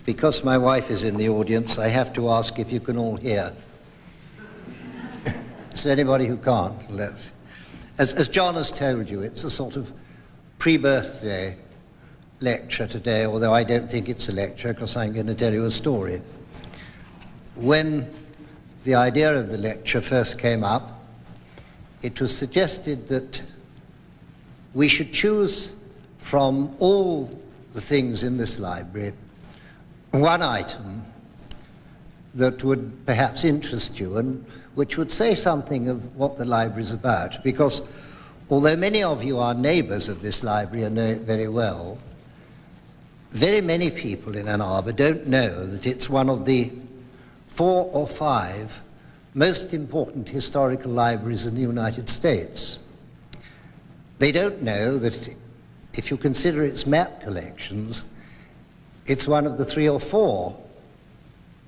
Because my wife is in the audience, I have to ask if you can all hear. Is there anybody who can't? As John has told you, it's a sort of pre-birthday lecture today, although I don't think it's a lecture because I'm going to tell you a story. When the idea of the lecture first came up, it was suggested that we should choose from all the things in this library one item that would perhaps interest you and which would say something of what the library is about. Because although many of you are neighbours of this library and know it very well, very many people in Ann Arbor don't know that it's one of the 4 or 5 most important historical libraries in the United States. They don't know that if you consider its map collections, it's one of the 3 or 4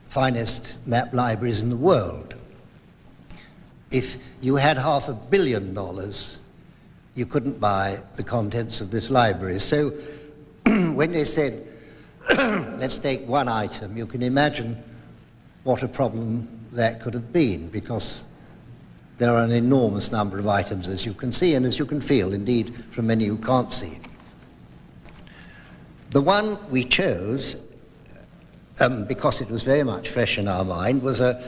finest map libraries in the world. If you had $500 million, you couldn't buy the contents of this library. So when they said, let's take one item, you can imagine what a problem that could have been, because there are an enormous number of items, as you can see, and as you can feel, indeed, from many who can't see. The one we chose, because it was very much fresh in our mind, was a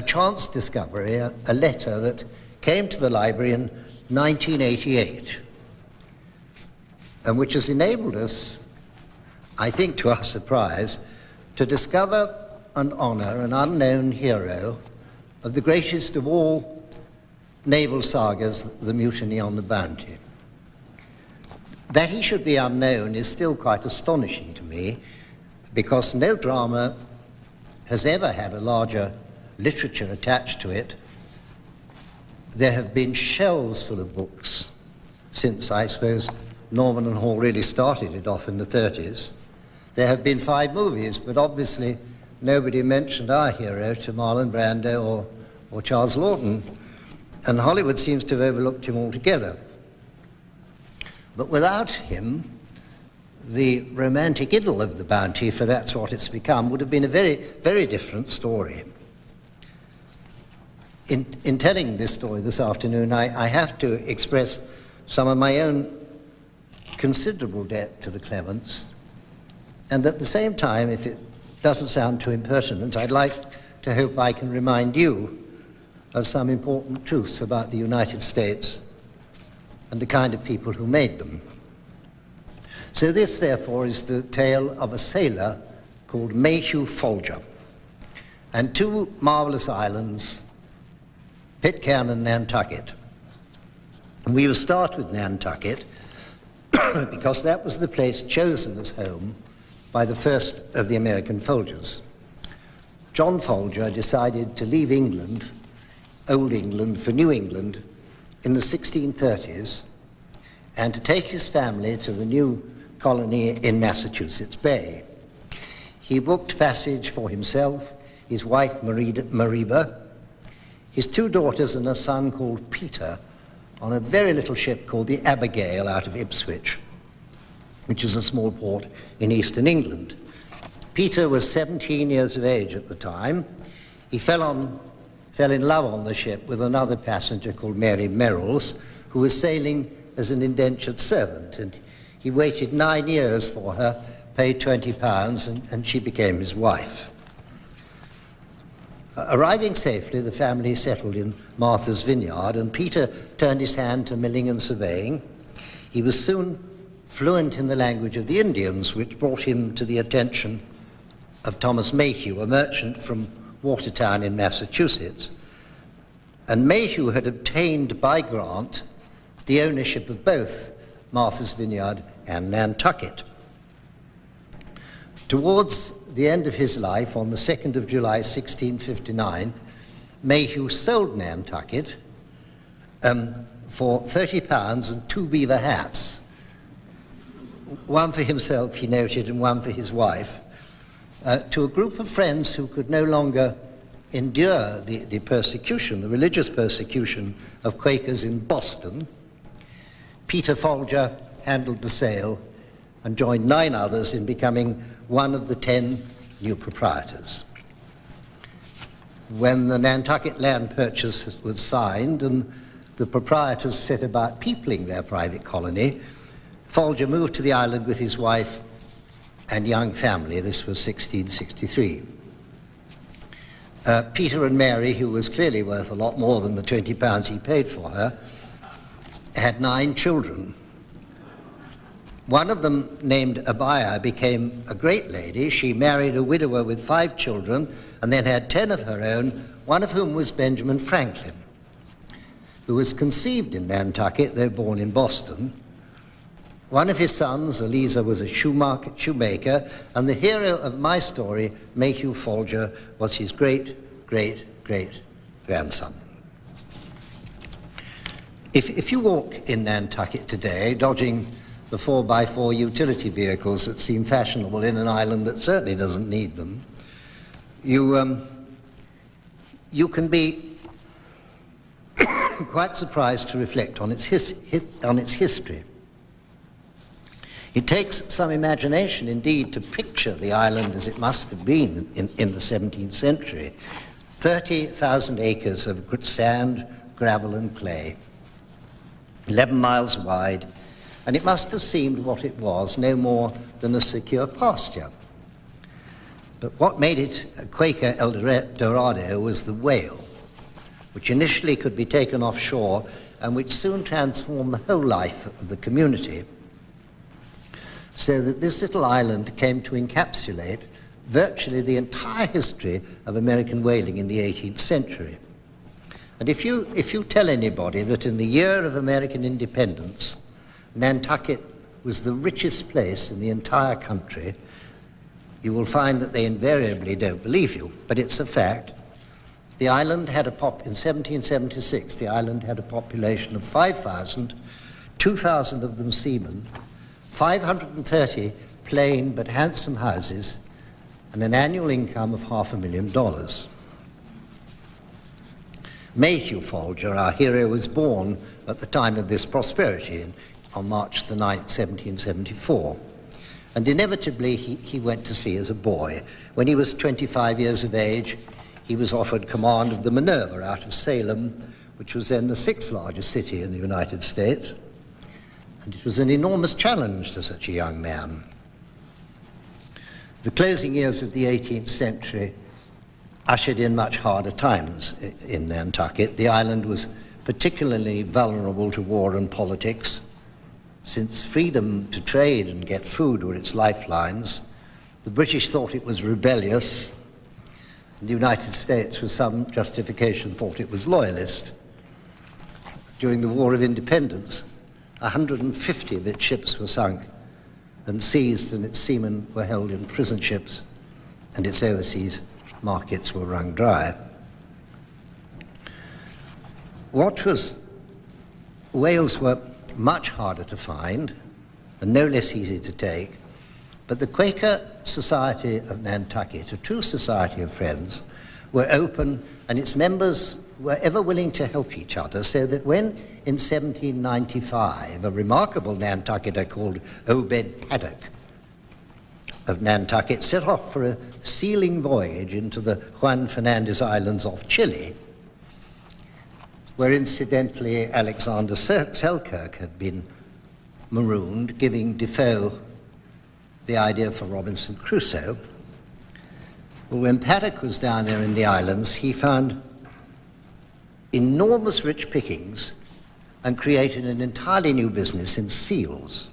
chance discovery, a letter that came to the library in 1988, and which has enabled us, I think to our surprise, to discover and honour an unknown hero of the greatest of all naval sagas, the Mutiny on the Bounty. That he should be unknown is still quite astonishing to me, because no drama has ever had a larger literature attached to it. There have been shelves full of books since, I suppose, Norman and Hall really started it off in the 30s. There have been 5 movies, but obviously nobody mentioned our hero to Marlon Brando or Charles Laughton, and Hollywood seems to have overlooked him altogether. But without him, the romantic idyll of the Bounty, for that's what it's become, would have been a very, very different story. In telling this story this afternoon, I have to express some of my own considerable debt to the Clements, and at the same time, if it doesn't sound too impertinent, I'd like to hope I can remind you of some important truths about the United States and the kind of people who made them. So this, therefore, is the tale of a sailor called Mayhew Folger, and 2 marvelous islands, Pitcairn and Nantucket. And we will start with Nantucket because that was the place chosen as home by the first of the American Folgers. John Folger decided to leave England, Old England, for New England in the 1630s, and to take his family to the new colony in Massachusetts Bay. He booked passage for himself, his wife Mariba, his 2 daughters and a son called Peter, on a very little ship called the Abigail out of Ipswich, which is a small port in eastern England. Peter was 17 years of age at the time. He fell in love on the ship with another passenger called Mary Merrills, who was sailing as an indentured servant, and he waited 9 years for her, paid £20, and she became his wife. Arriving safely, the family settled in Martha's Vineyard, and Peter turned his hand to milling and surveying. He was soon fluent in the language of the Indians, which brought him to the attention of Thomas Mayhew, a merchant from Watertown in Massachusetts. And Mayhew had obtained by grant the ownership of both Martha's Vineyard and Nantucket. Towards the end of his life, on the 2nd of July 1659, Mayhew sold Nantucket for £30 and 2 beaver hats, one for himself, he noted, and one for his wife, to a group of friends who could no longer endure the persecution, the religious persecution of Quakers in Boston. Peter Folger handled the sale and joined 9 others in becoming one of the 10 new proprietors. When the Nantucket land purchase was signed and the proprietors set about peopling their private colony, Folger moved to the island with his wife and young family. This was 1663. Peter and Mary, who was clearly worth a lot more than the £20 he paid for her, had 9 children. One of them, named Abaya, became a great lady. She married a widower with 5 children and then had 10 of her own, one of whom was Benjamin Franklin, who was conceived in Nantucket, though born in Boston. One of his sons, Eliza, was a shoemaker, and the hero of my story, Mayhew Folger, was his great-great-great-grandson. If you walk in Nantucket today, dodging the 4x4 utility vehicles that seem fashionable in an island that certainly doesn't need them, you can be quite surprised to reflect on its history. It takes some imagination, indeed, to picture the island as it must have been in the 17th century. 30,000 acres of sand, gravel and clay, 11 miles wide, and it must have seemed what it was, no more than a secure pasture. But what made it a Quaker El Dorado was the whale, which initially could be taken offshore and which soon transformed the whole life of the community, so that this little island came to encapsulate virtually the entire history of American whaling in the 18th century. And if you tell anybody that in the year of American independence, Nantucket was the richest place in the entire country, you will find that they invariably don't believe you, but it's a fact. The island had in 1776, the island had a population of 5,000, 2,000 of them seamen, 530 plain but handsome houses, and an annual income of $500,000. Mayhew Folger, our hero, was born at the time of this prosperity on March the 9th, 1774. And inevitably he went to sea as a boy. When he was 25 years of age, he was offered command of the Minerva out of Salem, which was then the 6th largest city in the United States. And it was an enormous challenge to such a young man. The closing years of the 18th century ushered in much harder times in Nantucket. The island was particularly vulnerable to war and politics. Since freedom to trade and get food were its lifelines, the British thought it was rebellious, and the United States, with some justification, thought it was loyalist. During the War of Independence, 150 of its ships were sunk and seized, and its seamen were held in prison ships, and its overseas markets were wrung dry. Whales were much harder to find and no less easy to take, but the Quaker Society of Nantucket, a true society of friends, were open, and its members were ever willing to help each other, so that when in 1795 a remarkable Nantucketer called Obed Paddock of Nantucket set off for a sealing voyage into the Juan Fernandez Islands off Chile, where incidentally Alexander Selkirk had been marooned, giving Defoe the idea for Robinson Crusoe. Well, when Paddock was down there in the islands, he found enormous rich pickings and created an entirely new business in seals.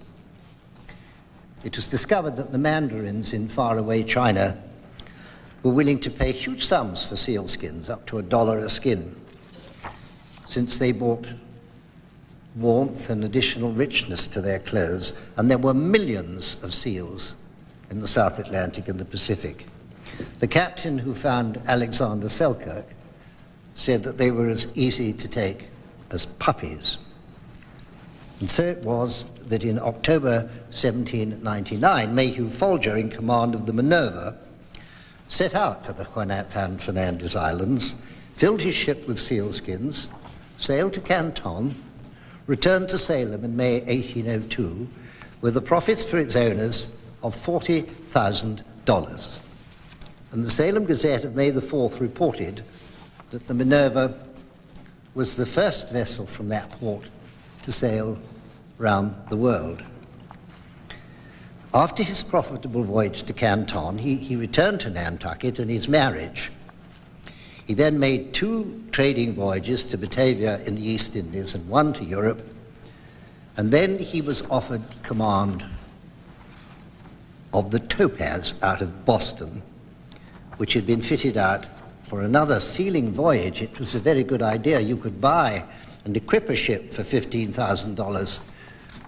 It was discovered that the mandarins in faraway China were willing to pay huge sums for seal skins, up to $1 a skin, since they brought warmth and additional richness to their clothes, and there were millions of seals in the South Atlantic and the Pacific. The captain who found Alexander Selkirk said that they were as easy to take as puppies. And so it was that in October 1799, Mayhew Folger, in command of the Minerva, set out for the Juan Fernandez Islands, filled his ship with sealskins, sailed to Canton, returned to Salem in May 1802 with the profits for its owners of $40,000. And the Salem Gazette of May the 4th reported that the Minerva was the first vessel from that port to sail round the world. After his profitable voyage to Canton, he returned to Nantucket and his marriage. He then made 2 trading voyages to Batavia in the East Indies and 1 to Europe, and then he was offered command of the Topaz out of Boston, which had been fitted out for another sealing voyage. It was a very good idea. You could buy and equip a ship for $15,000,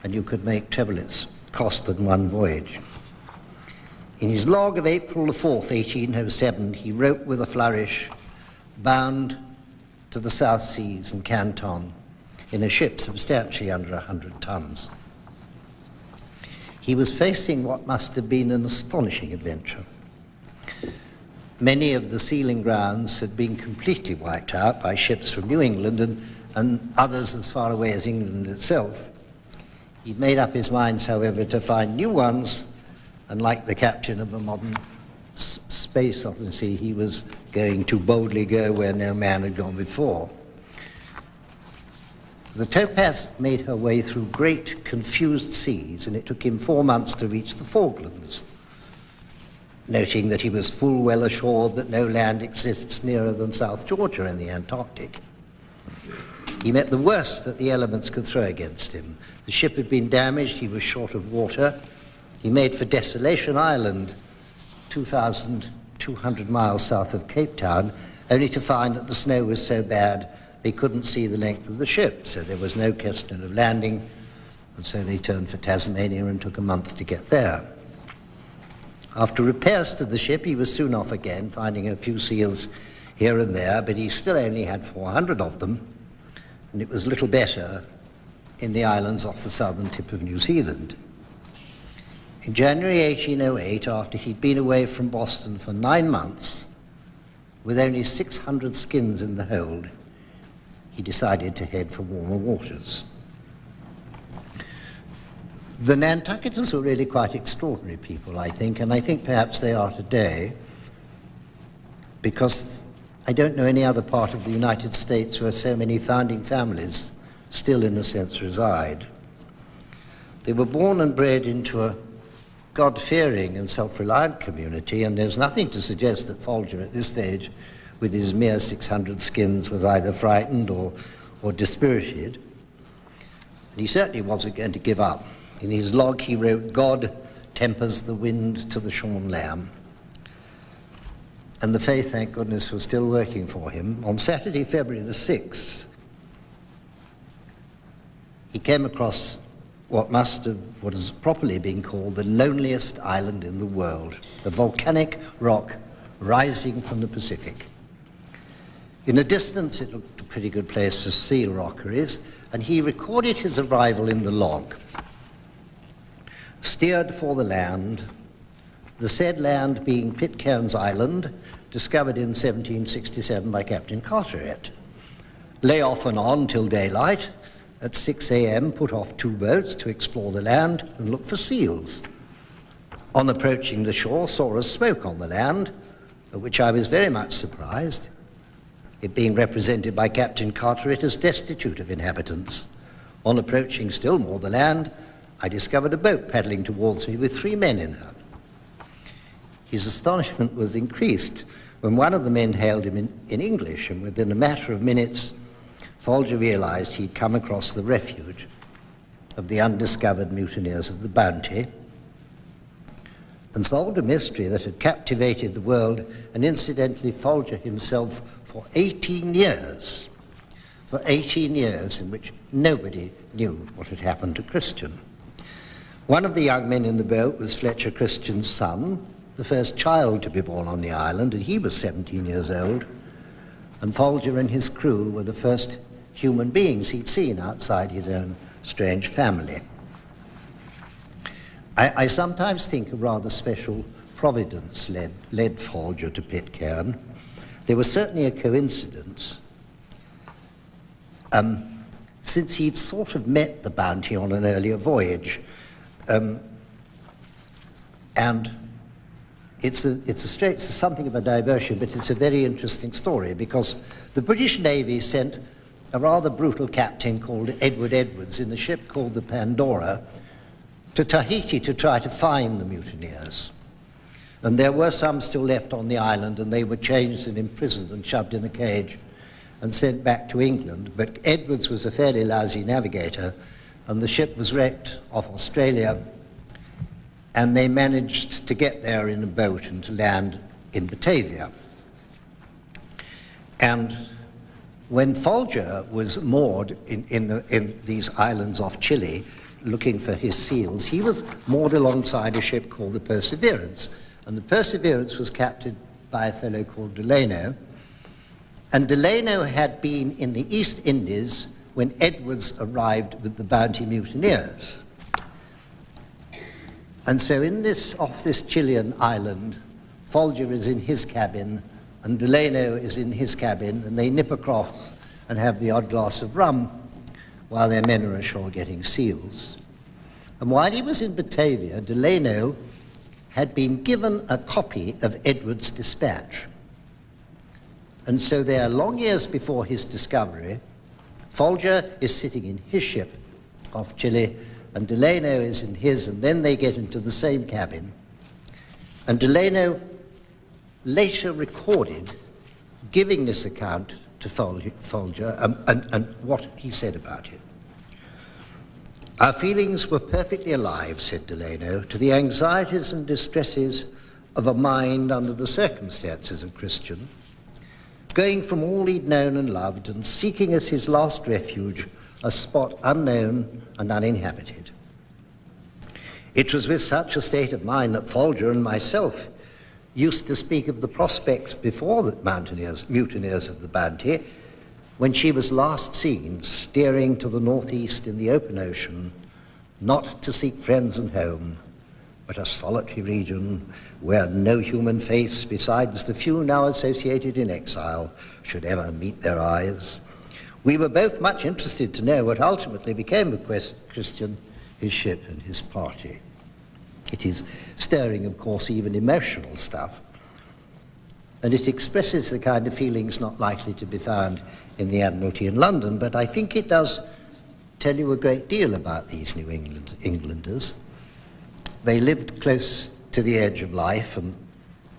and you could make treble its cost in one voyage. In his log of April the 4th, 1807, he wrote with a flourish, bound to the South Seas and Canton in a ship substantially under 100 tons. He was facing what must have been an astonishing adventure. Many of the sealing grounds had been completely wiped out by ships from New England and others as far away as England itself. He'd made up his mind, however, to find new ones, and like the captain of a modern space odyssey, he was going to boldly go where no man had gone before. The Topaz made her way through great confused seas, and it took him 4 months to reach the Falklands, noting that he was full well assured that no land exists nearer than South Georgia in the Antarctic. He met the worst that the elements could throw against him. The ship had been damaged, he was short of water. He made for Desolation Island, 2,200 miles south of Cape Town, only to find that the snow was so bad they couldn't see the length of the ship, so there was no question of landing, and so they turned for Tasmania and took a month to get there. After repairs to the ship, he was soon off again, finding a few seals here and there, but he still only had 400 of them, and it was little better in the islands off the southern tip of New Zealand. In January 1808, after he'd been away from Boston for 9 months, with only 600 skins in the hold, he decided to head for warmer waters. The Nantucketers were really quite extraordinary people, I think, and I think perhaps they are today, because I don't know any other part of the United States where so many founding families still, in a sense, reside. They were born and bred into a God-fearing and self-reliant community, and there's nothing to suggest that Folger at this stage, with his mere 600 skins, was either frightened or dispirited. And he certainly wasn't going to give up. In his log he wrote, "God tempers the wind to the shorn lamb." And the faith, thank goodness, was still working for him. On Saturday, February the 6th, he came across what has properly been called the loneliest island in the world, a volcanic rock rising from the Pacific. In a distance, it looked a pretty good place for seal rockeries, and he recorded his arrival in the log. Steered for the land, the said land being Pitcairn's Island, discovered in 1767 by Captain Carteret. Lay off and on till daylight. At 6 a.m. put off 2 boats to explore the land and look for seals. On approaching the shore, saw a smoke on the land, at which I was very much surprised, it being represented by Captain Carteret as destitute of inhabitants. On approaching still more the land, I discovered a boat paddling towards me with 3 men in her. His astonishment was increased when one of the men hailed him in English, and within a matter of minutes, Folger realized he'd come across the refuge of the undiscovered mutineers of the Bounty, and solved a mystery that had captivated the world, and incidentally Folger himself, for 18 years. For 18 years in which nobody knew what had happened to Christian. One of the young men in the boat was Fletcher Christian's son, the first child to be born on the island, and he was 17 years old, and Folger and his crew were the first human beings he'd seen outside his own strange family. I sometimes think a rather special providence led Folger to Pitcairn. There was certainly a coincidence. since he'd sort of met the Bounty on an earlier voyage. And it's something of a diversion, but it's a very interesting story, because the British Navy sent a rather brutal captain called Edward Edwards in a ship called the Pandora to Tahiti to try to find the mutineers. And there were some still left on the island, and they were changed and imprisoned and shoved in a cage and sent back to England. But Edwards was a fairly lousy navigator, and the ship was wrecked off Australia, and they managed to get there in a boat and to land in Batavia. And when Folger was moored in these islands off Chile, looking for his seals, he was moored alongside a ship called the Perseverance. And the Perseverance was captained by a fellow called Delano. And Delano had been in the East Indies when Edwards arrived with the Bounty mutineers. And so off this Chilean island, Folger is in his cabin, and Delano is in his cabin, and they nip across and have the odd glass of rum while their men are ashore getting seals. And while he was in Batavia, Delano had been given a copy of Edwards' dispatch. And so there, long years before his discovery, Folger is sitting in his ship off Chile, and Delano is in his, and then they get into the same cabin. And Delano later recorded giving this account to Folger and what he said about it. Our feelings were perfectly alive, said Delano, to the anxieties and distresses of a mind under the circumstances of Christian, going from all he'd known and loved and seeking as his last refuge a spot unknown and uninhabited. It was with such a state of mind that Folger and myself used to speak of the prospects before the mutineers of the Bounty, when she was last seen steering to the northeast in the open ocean, not to seek friends and home, but a solitary region where no human face besides the few now associated in exile should ever meet their eyes. We were both much interested to know what ultimately became of Christian, his ship, and his party. It is stirring, of course, even emotional stuff, and it expresses the kind of feelings not likely to be found in the Admiralty in London, but I think it does tell you a great deal about these New Englanders. They lived close to the edge of life,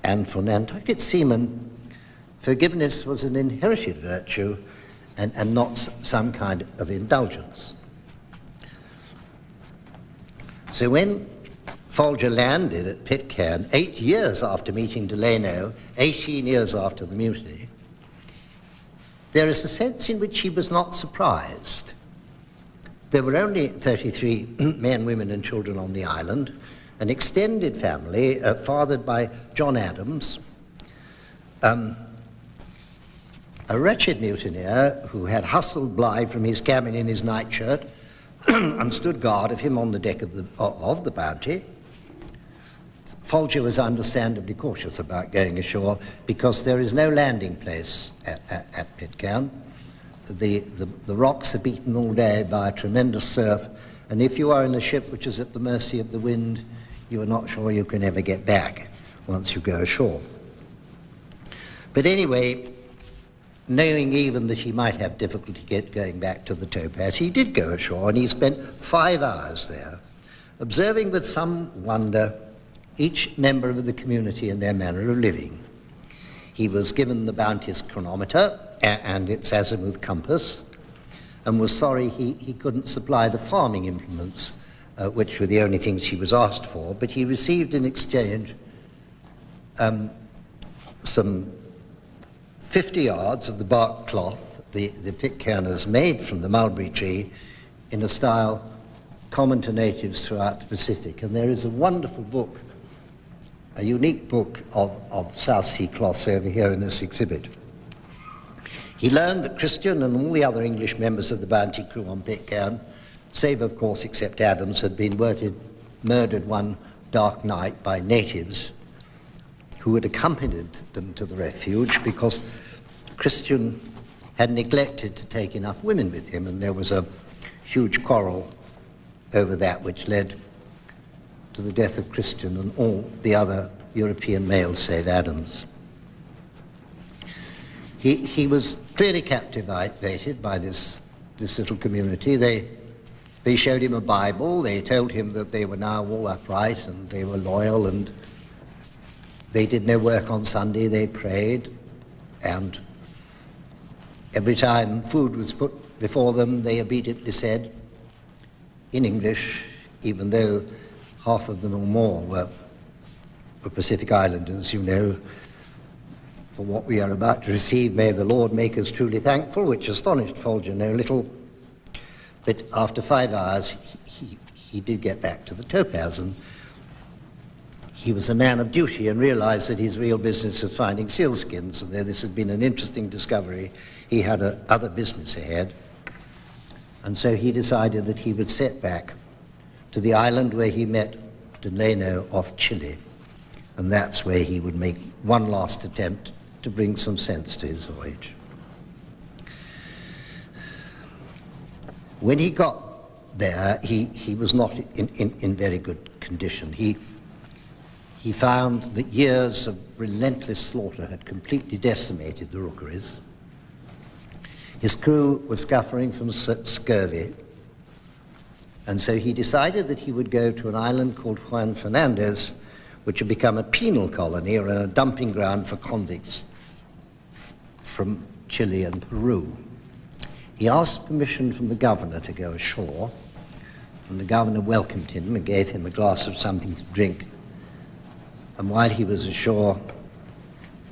and for Nantucket seamen, forgiveness was an inherited virtue and not some kind of indulgence. So when Folger landed at Pitcairn 8 years after meeting Delano, 18 years after the mutiny, there is a sense in which he was not surprised. There were only 33 men, women, and children on the island, an extended family fathered by John Adams, a wretched mutineer who had hustled Bligh from his cabin in his nightshirt and stood guard of him on the deck of the Bounty. Folger was understandably cautious about going ashore because there is no landing place at Pitcairn. The rocks are beaten all day by a tremendous surf, and if you are in a ship which is at the mercy of the wind, you are not sure you can ever get back once you go ashore. But anyway, knowing even that he might have difficulty going back to the towpath, he did go ashore, and he spent 5 hours there, observing with some wonder each member of the community and their manner of living. He was given the Bounty's chronometer and its azimuth compass, and was sorry he couldn't supply the farming implements, which were the only things he was asked for, but he received in exchange some 50 yards of the bark cloth the Pitcairners made from the mulberry tree in a style common to natives throughout the Pacific. And there is a wonderful book, a unique book of South Sea cloths over here in this exhibit. He learned that Christian and all the other English members of the Bounty crew on Pitcairn, save of course except Adams, had been murdered one dark night by natives who had accompanied them to the refuge because Christian had neglected to take enough women with him, and there was a huge quarrel over that, which led to the death of Christian and all the other European males save Adams. He was clearly captivated by this little community. They showed him a Bible. They told him that they were now all upright and they were loyal, and they did no work on Sunday. They prayed, and every time food was put before them, they obediently said, in English, even though half of them or more were Pacific Islanders, you know, for what we are about to receive, may the Lord make us truly thankful, which astonished Folger no little. But after 5 hours, he did get back to the topaz, and he was a man of duty and realized that his real business was finding sealskins, and though this had been an interesting discovery, he had other business ahead. And so he decided that he would set back to the island where he met Delano off Chile, and that's where he would make one last attempt to bring some sense to his voyage. When he got there, he was not in very good condition. He found that years of relentless slaughter had completely decimated the rookeries. His crew was suffering from scurvy, and so he decided that he would go to an island called Juan Fernandez, which had become a penal colony or a dumping ground for convicts from Chile and Peru. He asked permission from the governor to go ashore, and the governor welcomed him and gave him a glass of something to drink. And while he was ashore,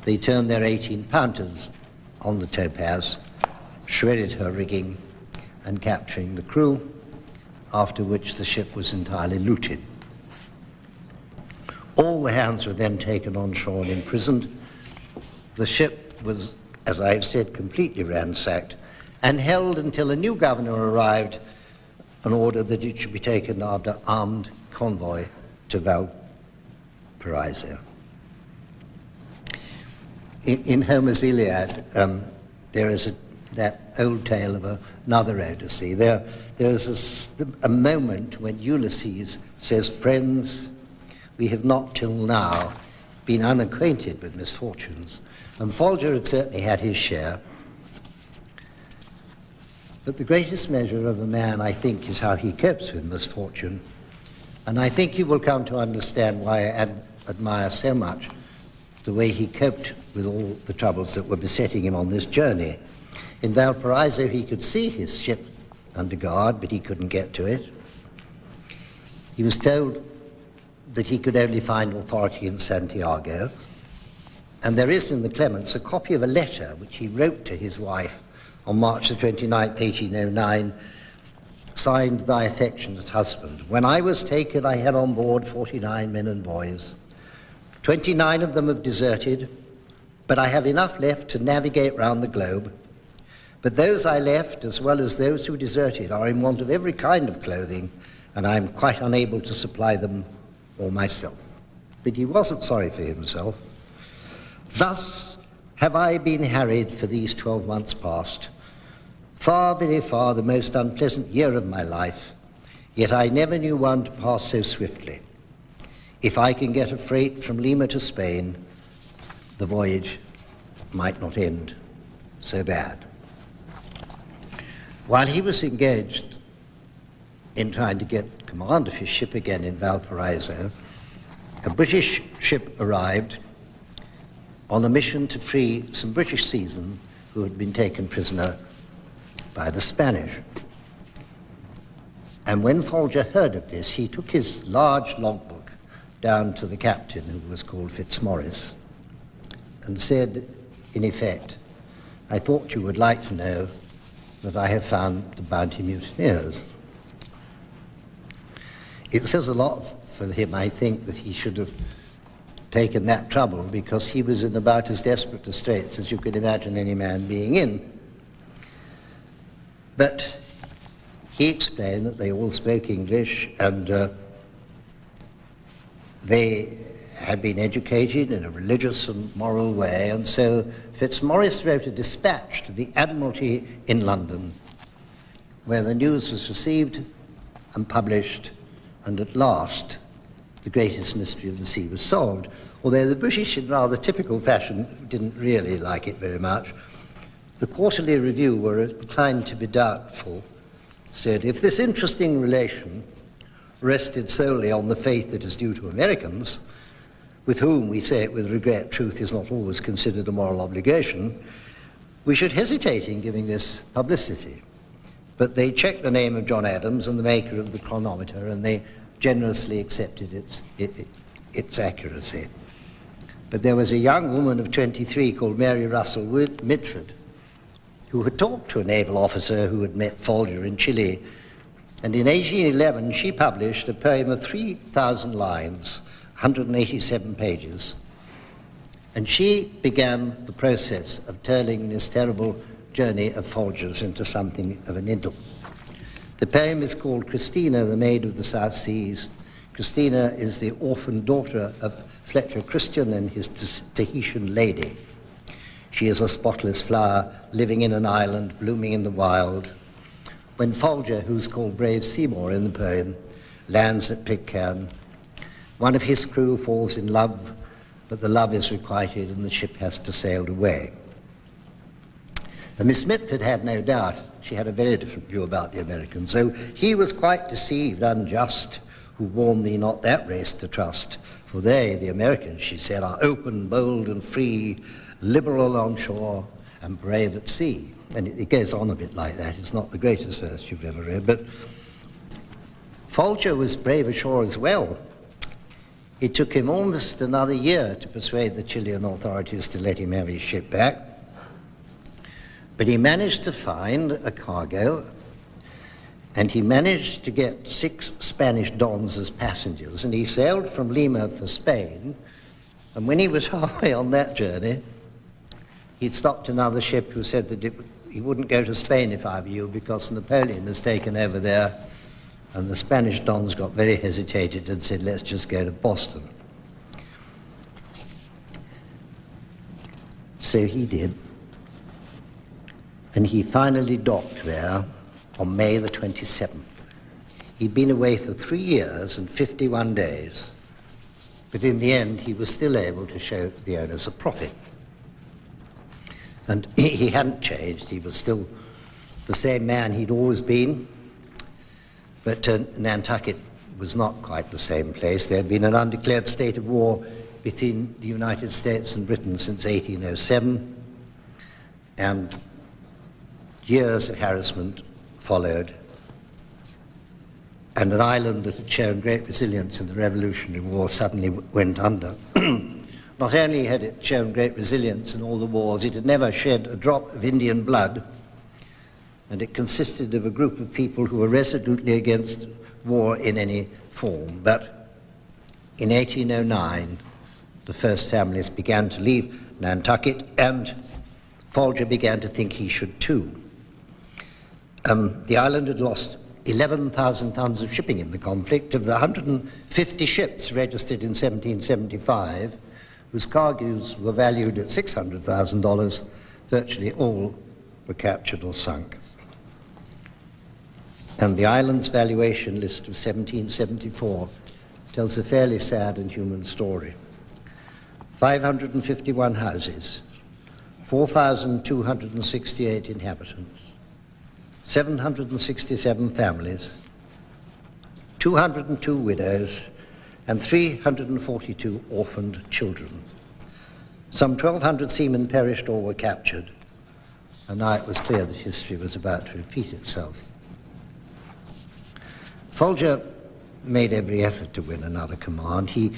they turned their 18-pounders on the topaz, shredded her rigging, and capturing the crew, after which the ship was entirely looted. All the hands were then taken on shore and imprisoned. The ship was, as I have said, completely ransacked and held until a new governor arrived and ordered that it should be taken after armed convoy to Valparaiso. In Homer's Iliad, there is that old tale of another Odyssey. There is a moment when Ulysses says, "Friends, we have not till now been unacquainted with misfortunes." And Folger had certainly had his share. But the greatest measure of a man, I think, is how he copes with misfortune. And I think you will come to understand why I admire so much the way he coped with all the troubles that were besetting him on this journey. In Valparaiso, he could see his ship under guard, but he couldn't get to it. He was told that he could only find authority in Santiago. And there is in the Clements a copy of a letter which he wrote to his wife on March the 29th, 1809, signed, "Thy affectionate husband. When I was taken, I had on board 49 men and boys. 29 of them have deserted, but I have enough left to navigate round the globe. But those I left, as well as those who deserted, are in want of every kind of clothing, and I am quite unable to supply them or myself." But he wasn't sorry for himself. "Thus have I been harried for these 12 months past, far, very far, the most unpleasant year of my life, yet I never knew one to pass so swiftly. If I can get a freight from Lima to Spain, the voyage might not end so bad." While he was engaged in trying to get command of his ship again in Valparaiso, a British ship arrived on a mission to free some British seamen who had been taken prisoner by the Spanish. And when Folger heard of this, he took his large logbook down to the captain, who was called Fitzmaurice, and said, in effect, "I thought you would like to know that I have found the Bounty mutineers." It says a lot for him, I think, that he should have taken that trouble, because he was in about as desperate a straits as you could imagine any man being in. But he explained that they all spoke English, and they had been educated in a religious and moral way, and so Fitzmaurice wrote a dispatch to the Admiralty in London, where the news was received and published, and at last the greatest mystery of the sea was solved. Although the British, in rather typical fashion, didn't really like it very much, the Quarterly Review were inclined to be doubtful, said, if this interesting relation rested solely on the faith that is due to Americans, with whom, we say it with regret, truth is not always considered a moral obligation, we should hesitate in giving this publicity. But they checked the name of John Adams and the maker of the chronometer, and they generously accepted its accuracy. But there was a young woman of 23 called Mary Russell Mitford, who had talked to a naval officer who had met Folger in Chile, and in 1811 she published a poem of 3,000 lines, 187 pages, and she began the process of turning this terrible journey of Folger's into something of an idyll. The poem is called Christina, the Maid of the South Seas. Christina is the orphan daughter of Fletcher Christian and his Tahitian lady. She is a spotless flower living in an island, blooming in the wild. When Folger, who's called Brave Seymour in the poem, lands at Pitcairn, one of his crew falls in love, but the love is requited and the ship has to sail away. And Miss Mitford had no doubt, she had a very different view about the Americans, so he was quite deceived, unjust, who warned thee not that race to trust. For they, the Americans, she said, are open, bold and free, liberal on shore and brave at sea. And it goes on a bit like that. It's not the greatest verse you've ever read, but Folger was brave ashore as well. It took him almost another year to persuade the Chilean authorities to let him have his ship back. But he managed to find a cargo, and he managed to get 6 Spanish dons as passengers, and he sailed from Lima for Spain. And when he was halfway on that journey, he'd stopped another ship who said that he wouldn't go to Spain if I were you, because Napoleon has taken over there. And the Spanish dons got very hesitated and said, let's just go to Boston. So he did. And he finally docked there on May the 27th. He'd been away for 3 years and 51 days, but in the end he was still able to show the owners a profit. And he hadn't changed, he was still the same man he'd always been, but Nantucket was not quite the same place. There had been an undeclared state of war between the United States and Britain since 1807, and years of harassment followed, and an island that had shown great resilience in the Revolutionary War suddenly went under. Not only had it shown great resilience in all the wars, it had never shed a drop of Indian blood, and it consisted of a group of people who were resolutely against war in any form. But in 1809, the first families began to leave Nantucket, and Folger began to think he should too. The island had lost 11,000 tons of shipping in the conflict. Of the 150 ships registered in 1775, whose cargoes were valued at $600,000, virtually all were captured or sunk. And the island's valuation list of 1774 tells a fairly sad and human story. 551 houses, 4,268 inhabitants, 767 families, 202 widows, and 342 orphaned children. Some 1,200 seamen perished or were captured, and now it was clear that history was about to repeat itself. Folger made every effort to win another command. He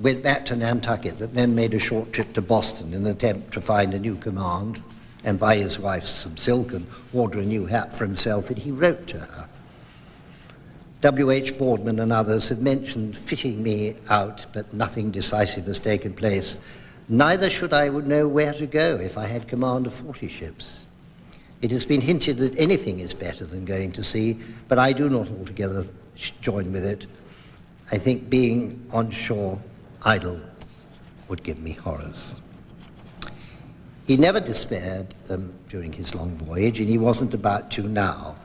went back to Nantucket, that then made a short trip to Boston in an attempt to find a new command and buy his wife some silk and order a new hat for himself, and he wrote to her. W.H. Boardman and others had mentioned fitting me out, but nothing decisive has taken place. Neither should I would know where to go if I had command of 40 ships. It has been hinted that anything is better than going to sea, but I do not altogether join with it. I think being on shore idle would give me horrors. He never despaired during his long voyage, and he wasn't about to now.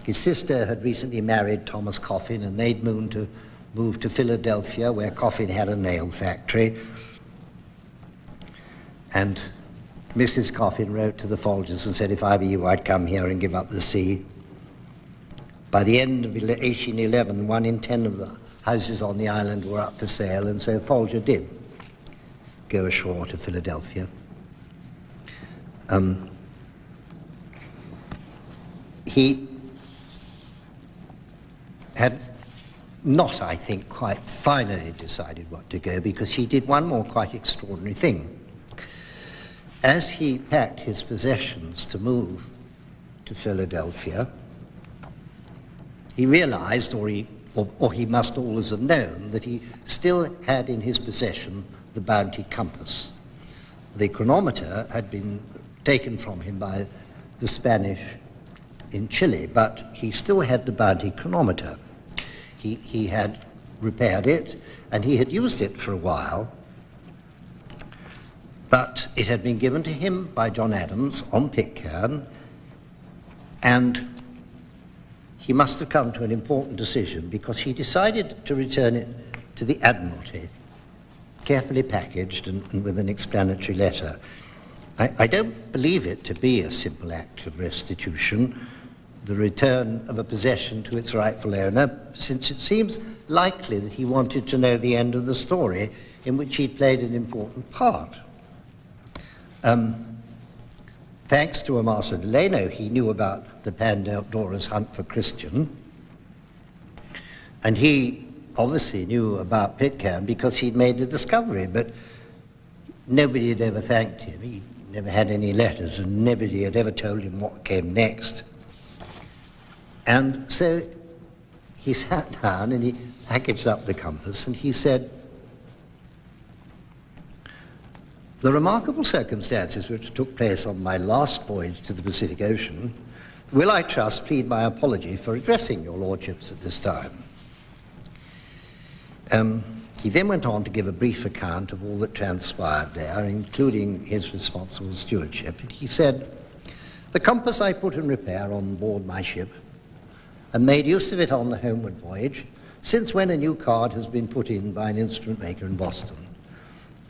His sister had recently married Thomas Coffin, and they'd moved to Philadelphia, where Coffin had a nail factory. And Mrs. Coffin wrote to the Folgers and said, if I were you, I'd come here and give up the sea. By the end of 1811, 1 in 10 of the houses on the island were up for sale, and so Folger did go ashore to Philadelphia. He had not, I think, quite finally decided what to go, because he did one more quite extraordinary thing. As he packed his possessions to move to Philadelphia, he realized, or he must always have known, that he still had in his possession the Bounty compass. The chronometer had been taken from him by the Spanish in Chile, but he still had the Bounty chronometer. He had repaired it, and he had used it for a while, but it had been given to him by John Adams on Pitcairn, and he must have come to an important decision, because he decided to return it to the Admiralty, carefully packaged and with an explanatory letter. I don't believe it to be a simple act of restitution, the return of a possession to its rightful owner, since it seems likely that he wanted to know the end of the story in which he played an important part. Thanks to Amasa Delano, he knew about the Pandora's hunt for Christian, and he obviously knew about Pitcairn because he'd made the discovery, but nobody had ever thanked him. He never had any letters, and nobody had ever told him what came next. And so he sat down and he packaged up the compass, and he said, the remarkable circumstances which took place on my last voyage to the Pacific Ocean will, I trust, plead my apology for addressing your lordships at this time. He then went on to give a brief account of all that transpired there, including his responsible stewardship. And he said, the compass I put in repair on board my ship and made use of it on the homeward voyage, since when a new card has been put in by an instrument maker in Boston.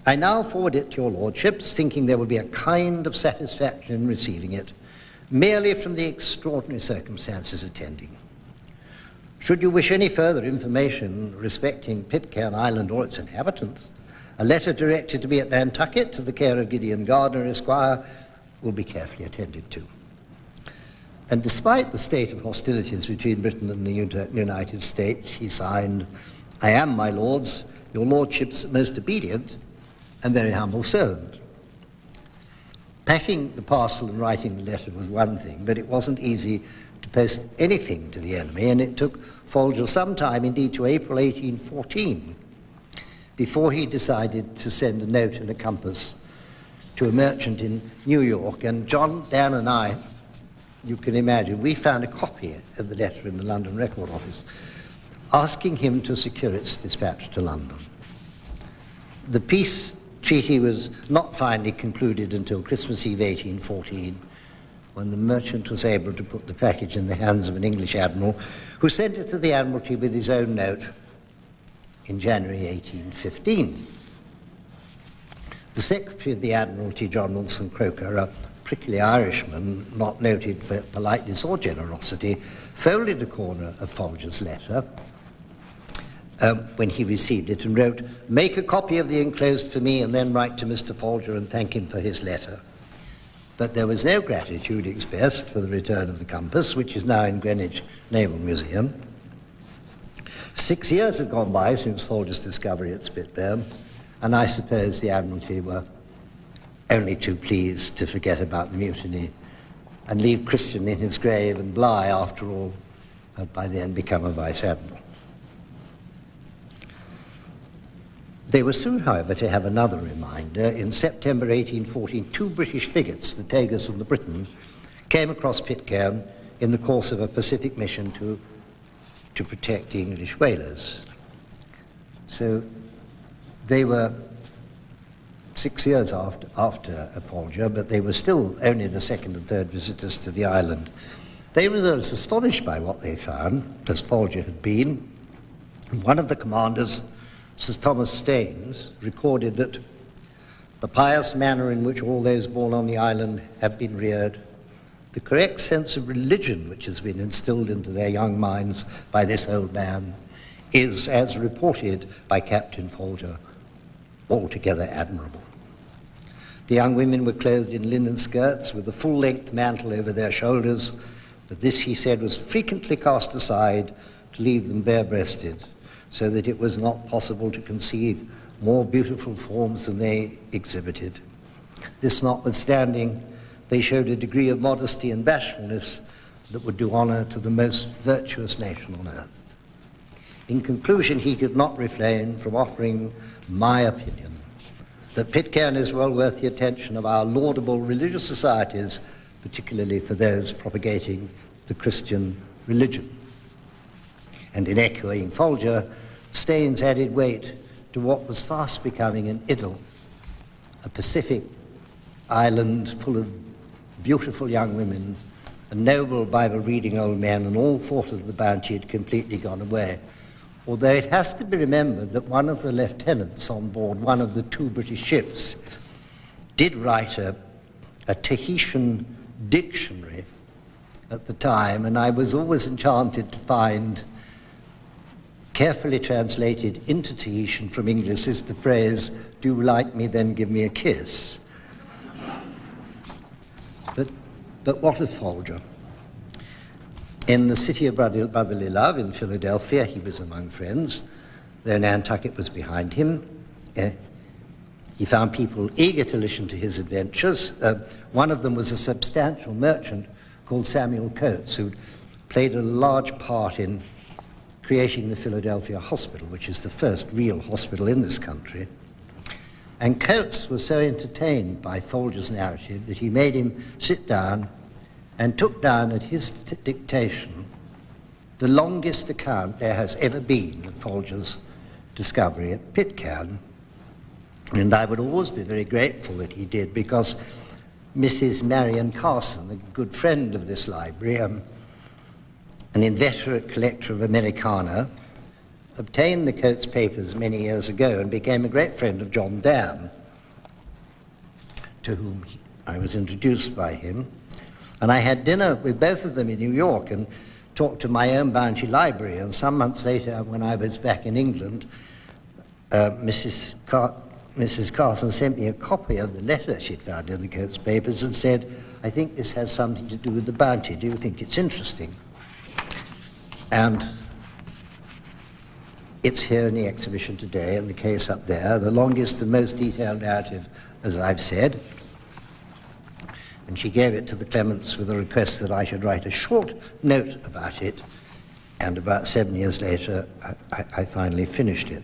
I now forward it to your lordships, thinking there will be a kind of satisfaction in receiving it, merely from the extraordinary circumstances attending. Should you wish any further information respecting Pitcairn Island or its inhabitants, a letter directed to me at Nantucket to the care of Gideon Gardner, Esquire, will be carefully attended to. And despite the state of hostilities between Britain and the United States, he signed, I am, my lords, your lordships' most obedient and very humble servant. Packing the parcel and writing the letter was one thing, but it wasn't easy to post anything to the enemy, and it took Folger some time, indeed to April 1814, before he decided to send a note and a compass to a merchant in New York. And John, Dan and I, you can imagine, we found a copy of the letter in the London Record Office, asking him to secure its dispatch to London. The peace treaty was not finally concluded until Christmas Eve 1814, when the merchant was able to put the package in the hands of an English admiral, who sent it to the Admiralty with his own note in January 1815. The Secretary of the Admiralty, John Wilson Croker, a prickly Irishman, not noted for politeness or generosity, folded a corner of Folger's letter when he received it and wrote, make a copy of the enclosed for me and then write to Mr. Folger and thank him for his letter. But there was no gratitude expressed for the return of the compass, which is now in Greenwich Naval Museum. 6 years have gone by since Folger's discovery at Spitbergen, and I suppose the Admiralty were only too pleased to forget about the mutiny and leave Christian in his grave, and Bligh, after all, had by then become a vice-admiral. They were soon, however, to have another reminder. In September 1814, 2 British frigates, the Tagus and the Briton, came across Pitcairn in the course of a Pacific mission to protect the English whalers. So they were 6 years after Folger, but they were still only the second and third visitors to the island. They were as astonished by what they found as Folger had been. One of the commanders, Sir Thomas Staines, recorded that the pious manner in which all those born on the island have been reared, the correct sense of religion which has been instilled into their young minds by this old man, is, as reported by Captain Folger, altogether admirable. The young women were clothed in linen skirts with a full-length mantle over their shoulders, but this, he said, was frequently cast aside to leave them bare-breasted, so that it was not possible to conceive more beautiful forms than they exhibited. This notwithstanding, they showed a degree of modesty and bashfulness that would do honor to the most virtuous nation on earth. In conclusion, he could not refrain from offering my opinion that Pitcairn is well worth the attention of our laudable religious societies, particularly for those propagating the Christian religion. And in echoing Folger, Staines added weight to what was fast becoming an idyll, a Pacific island full of beautiful young women, a noble Bible-reading old man, and all thought of the bounty had completely gone away. Although it has to be remembered that one of the lieutenants on board one of the two British ships did write a Tahitian dictionary at the time, and I was always enchanted to find, carefully translated into Tahitian from English, is the phrase, "Do you like me, then give me a kiss." But what of Folger? In the city of brotherly love in Philadelphia, he was among friends, though Nantucket was behind him. He found people eager to listen to his adventures. One of them was a substantial merchant called Samuel Coates, who played a large part in creating the Philadelphia Hospital, which is the first real hospital in this country. And Coates was so entertained by Folger's narrative that he made him sit down and took down at his dictation the longest account there has ever been of Folger's discovery at Pitcairn. And I would always be very grateful that he did, because Mrs. Marion Carson, a good friend of this library, an inveterate collector of Americana, obtained the Coates papers many years ago and became a great friend of John Dam, to whom I was introduced by him. And I had dinner with both of them in New York and talked to my own Bounty Library. And some months later, when I was back in England, Mrs. Carson sent me a copy of the letter she'd found in the Coates papers and said, "I think this has something to do with the Bounty. Do you think it's interesting?" And it's here in the exhibition today, and the case up there, the longest and most detailed narrative, as I've said. And she gave it to the Clements with a request that I should write a short note about it, and about 7 years later, I finally finished it.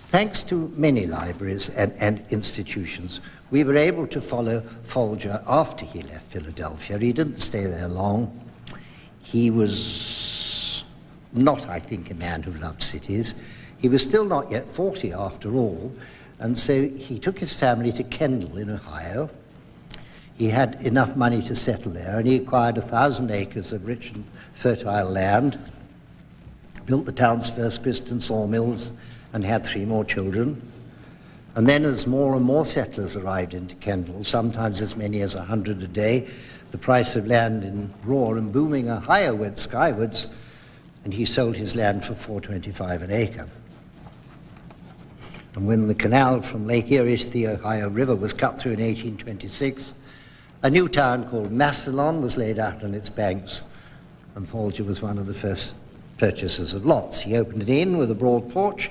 Thanks to many libraries and institutions, we were able to follow Folger after he left Philadelphia. He didn't stay there long. He was not, I think, a man who loved cities. He was still not yet 40 after all, and so he took his family to Kendall in Ohio. He had enough money to settle there, and he acquired 1,000 acres of rich and fertile land, built the town's first Christian sawmills, and had 3 more children. And then as more and more settlers arrived into Kendall, sometimes as many as 100 a day, the price of land in raw and booming Ohio went skywards, and he sold his land for $4.25 an acre. And when the canal from Lake Erie to the Ohio River was cut through in 1826, a new town called Massillon was laid out on its banks, and Folger was one of the first purchasers of lots. He opened an inn with a broad porch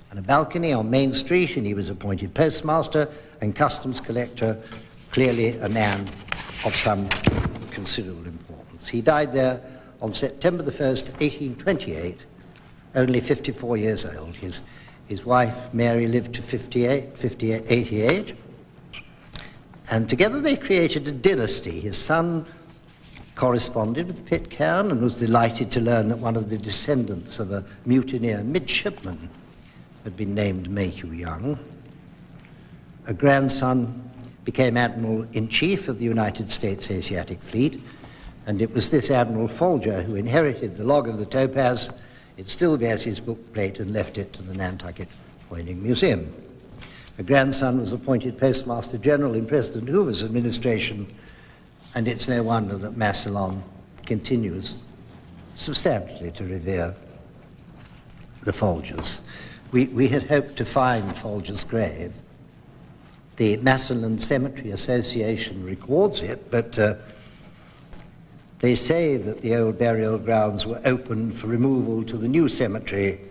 and a balcony on Main Street, and he was appointed postmaster and customs collector, clearly a man of some considerable importance. He died there on September the 1st, 1828, only 54 years old. His wife, Mary, lived to 88, and together they created a dynasty. His son, corresponded with Pitcairn and was delighted to learn that one of the descendants of a mutineer midshipman had been named Mayhew Young. A grandson became Admiral-in-Chief of the United States Asiatic Fleet, and it was this Admiral Folger who inherited the log of the Topaz. It still bears his bookplate and left it to the Nantucket Whaling Museum. A grandson was appointed Postmaster General in President Hoover's administration, and it's no wonder that Massillon continues substantially to revere the Folgers. We had hoped to find Folger's grave. The Massillon Cemetery Association records it, but they say that the old burial grounds were opened for removal to the new cemetery,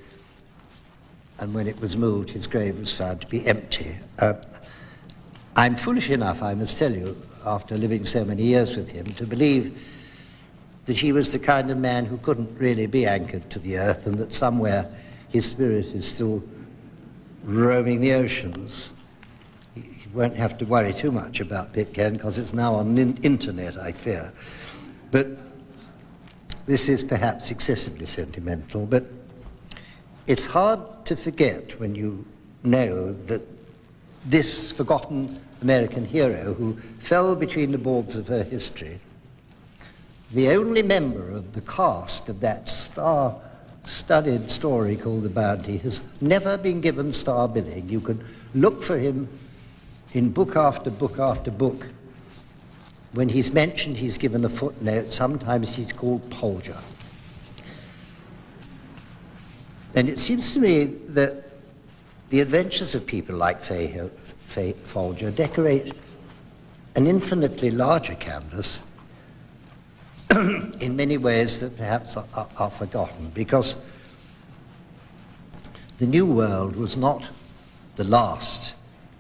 and when it was moved, his grave was found to be empty. I'm foolish enough, I must tell you, after living so many years with him, to believe that he was the kind of man who couldn't really be anchored to the earth, and that somewhere his spirit is still roaming the oceans. He won't have to worry too much about Pitcairn, because it's now on the internet, I fear. But this is perhaps excessively sentimental, but it's hard to forget when you know that this forgotten American hero who fell between the boards of her history, the only member of the cast of that star-studded story called The Bounty, has never been given star billing. You can look for him in book after book after book. When he's mentioned, he's given a footnote. Sometimes he's called Polger. And it seems to me that the adventures of people like Folger decorate an infinitely larger canvas in many ways that perhaps are forgotten, because the New World was not the last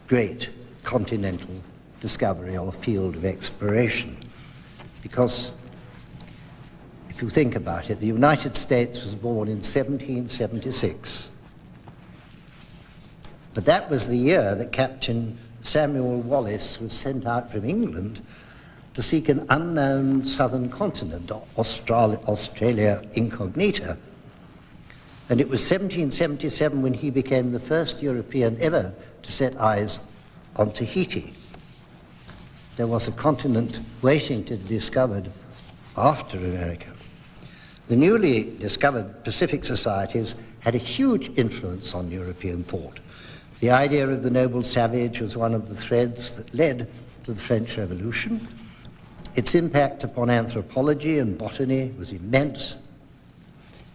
great continental discovery or field of exploration, because if you think about it, the United States was born in 1776. But that was the year that Captain Samuel Wallis was sent out from England to seek an unknown southern continent, Australia incognita. And it was 1777 when he became the first European ever to set eyes on Tahiti. There was a continent waiting to be discovered after America. The newly discovered Pacific societies had a huge influence on European thought. The idea of the noble savage was one of the threads that led to the French Revolution. Its impact upon anthropology and botany was immense,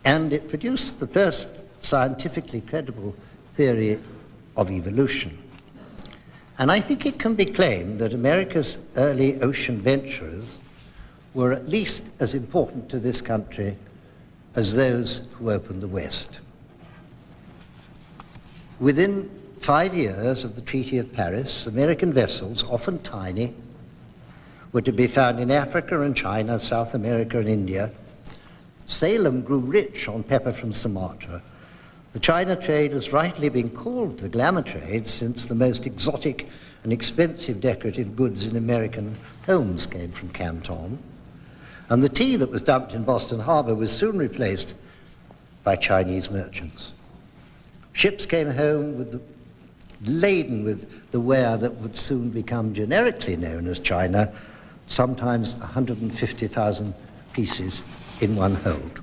and it produced the first scientifically credible theory of evolution. And I think it can be claimed that America's early ocean venturers were at least as important to this country as those who opened the West. Within 5 years of the Treaty of Paris, American vessels, often tiny, were to be found in Africa and China, South America and India. Salem grew rich on pepper from Sumatra. The China trade has rightly been called the glamour trade, since the most exotic and expensive decorative goods in American homes came from Canton. And the tea that was dumped in Boston Harbor was soon replaced by Chinese merchants. Ships came home laden with the ware that would soon become generically known as China, sometimes 150,000 pieces in one hold.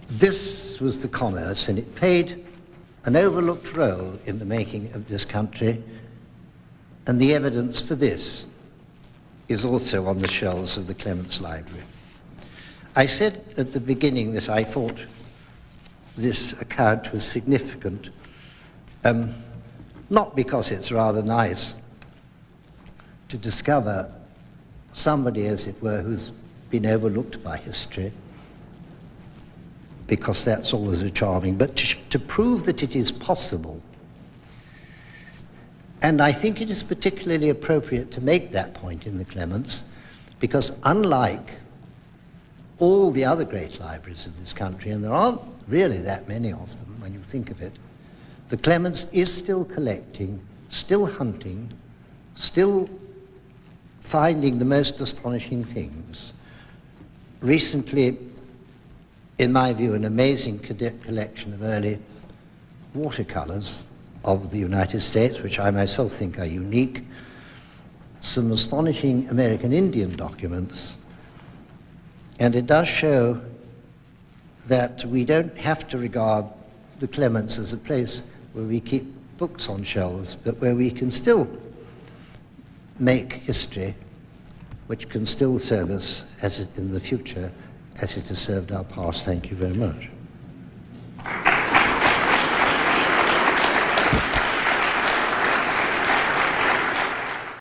This was the commerce, and it played an overlooked role in the making of this country, and the evidence for this is also on the shelves of the Clements Library. I said at the beginning that I thought this account was significant, not because it's rather nice to discover somebody, as it were, who's been overlooked by history, because that's always a charming, but to prove that it is possible. And I think it is particularly appropriate to make that point in the Clements, because unlike all the other great libraries of this country, and there aren't really that many of them when you think of it, the Clements is still collecting, still hunting, still finding the most astonishing things. Recently, in my view, an amazing collection of early watercolors of the United States, which I myself think are unique, some astonishing American Indian documents, and it does show that we don't have to regard the Clements as a place where we keep books on shelves, but where we can still make history which can still serve us as in the future as it has served our past. Thank you very much.